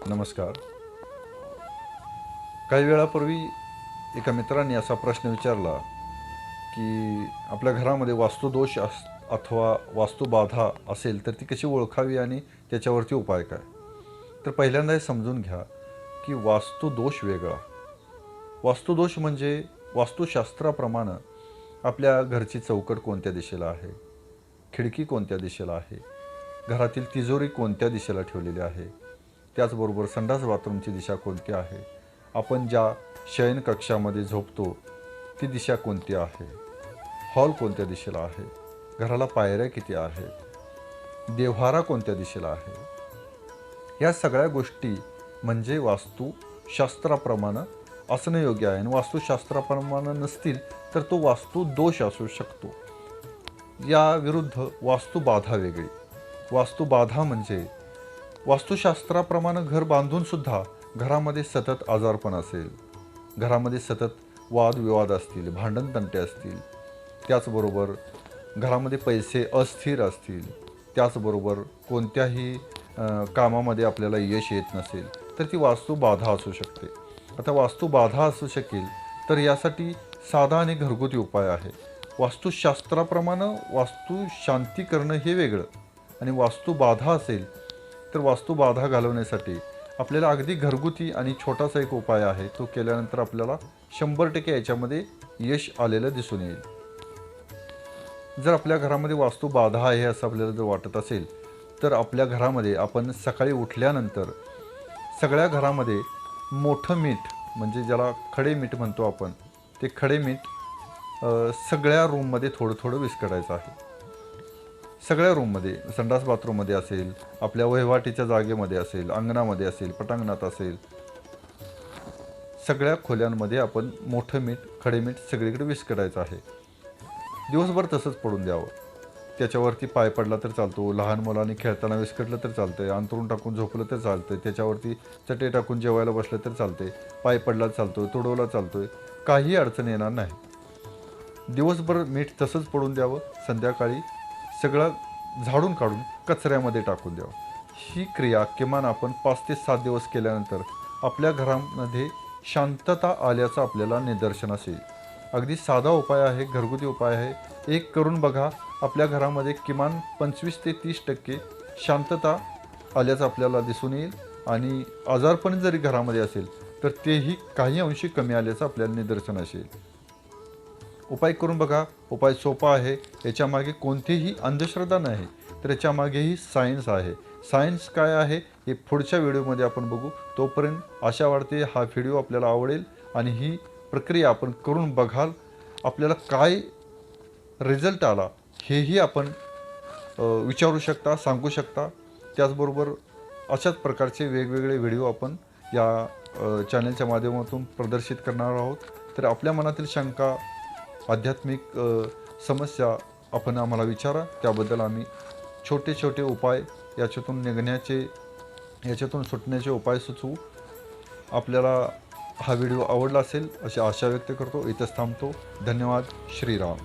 नमस्कार. काही वेळापूर्वी एका मित्राने असा प्रश्न विचारला की आपल्या घरामध्ये वास्तुदोष अथवा वास्तुबाधा असेल तर ती कशी ओळखावी आणि त्याच्यावरती उपाय काय. तर पहिल्यांदा हे समजून घ्या की वास्तुदोष वेगळा. वास्तुदोष म्हणजे वास्तुशास्त्राप्रमाणे आपल्या घरची चौकट कोणत्या दिशेला आहे, खिडकी कोणत्या दिशेला आहे, घरातील तिजोरी कोणत्या दिशेला ठेवलेली आहे, त्याचबरोबर संडास बाथरूमची दिशा कोणती आहे, आपण ज्या शयन कक्षामध्ये झोपतो ती दिशा कोणती आहे, हॉल कोणत्या दिशेला आहे, घराला पायऱ्या किती आहेत, देव्हारा कोणत्या दिशेला आहे. या सगळ्या गोष्टी म्हणजे वास्तुशास्त्राप्रमाणे असणं योग्य आहे. आणि वास्तुशास्त्राप्रमाणे नसतील तर तो वास्तुदोष असू शकतो. या विरुद्ध वास्तुबाधा वेगळी. वास्तुबाधा म्हणजे वास्तुशास्त्राप्रमाणे घर बांधूनसुद्धा घरामध्ये सतत आजारपण असेल, घरामध्ये सतत वादविवाद असतील, भांडणतंटे असतील, त्याचबरोबर घरामध्ये पैसे अस्थिर असतील, त्याचबरोबर कोणत्याही कामामध्ये आपल्याला यश येत नसेल तर ती वास्तुबाधा असू शकते. आता वास्तुबाधा असू शकेल तर यासाठी साधा आणि घरगुती उपाय आहे. वास्तुशास्त्राप्रमाणे वास्तुशांती करणं हे वेगळं आणि वास्तुबाधा असेल तर वास्तुबाधा घालवण्यासाठी आपल्याला अगदी घरगुती आणि छोटासा एक उपाय आहे. तो केल्यानंतर आपल्याला 100% याच्यामध्ये यश आलेलं दिसून येईल. जर आपल्या घरामध्ये वास्तुबाधा आहे असं आपल्याला जर वाटत असेल तर आपल्या घरामध्ये आपण सकाळी उठल्यानंतर सगळ्या घरामध्ये मोठं मीठ म्हणजे ज्याला खडे मीठ म्हणतो आपण, ते खडे मीठ सगळ्या रूममध्ये थोडं थोडं विस्कटायचं आहे. सगळ्या रूममध्ये, संडास बाथरूममध्ये असेल, आपल्या वहिवाटीच्या जागेमध्ये असेल, अंगणामध्ये असेल, पटांगणात असेल, सगळ्या खोल्यांमध्ये आपण मोठं मीठ खडे मीठ सगळीकडे विस्कटायचं आहे. दिवसभर तसंच पडून द्यावं. त्याच्यावरती पाय पडला तर चालतो, लहान मुलांनी खेळताना विस्कटलं तर चालतं, अंथरूण टाकून झोपलं तर चालतं, त्याच्यावरती चटई टाकून जेवायला बसलं तर चालते, पाय पडला चालतो, तुडवला चालतो, काही अडचण येणार नाही. दिवसभर मीठ तसंच पडून द्यावं. संध्याकाळी सगळं झाडून काढून कचऱ्यामध्ये टाकून द्यावं. ही क्रिया किमान आपण 5 ते 7 दिवस केल्यानंतर आपल्या घरामध्ये शांतता आल्याचं आपल्याला निदर्शनास येईल. अगदी साधा उपाय आहे, घरगुती उपाय आहे. एक करून बघा. आपल्या घरामध्ये किमान 25 ते 30% शांतता आल्याचं आपल्याला दिसून येईल आणि आजारपण जरी घरामध्ये असेल तर तेही काही अंशी कमी आल्याचं आपल्याला निदर्शनास येईल. उपाय करून बघा. उपाय सोपा आहे. याच्यामागे कोणतीही अंधश्रद्धा नाही, तर याच्यामागेही सायन्स आहे. सायन्स काय आहे हे पुढच्या व्हिडिओमध्ये आपण बघू. तोपर्यंत आशा वाटते हा व्हिडिओ आपल्याला आवडेल आणि ही प्रक्रिया आपण करून बघाल. आपल्याला काय रिझल्ट आला हेही आपण विचारू शकता, सांगू शकता. त्याचबरोबर अशाच प्रकारचे वेगवेगळे व्हिडिओ आपण या चॅनलच्या माध्यमातून प्रदर्शित करणार आहोत. तर आपल्या मनातील शंका, आध्यात्मिक समस्या आपण आम्हाला विचारा. त्याबद्दल आम्ही छोटे छोटे उपाय याच्यातून निघण्याचे, याच्यातून सुटण्याचे उपाय सुचवू. आपल्याला हा व्हिडिओ आवडला असेल अशी आशा व्यक्त करतो. इथंच थांबतो. धन्यवाद. श्रीराम.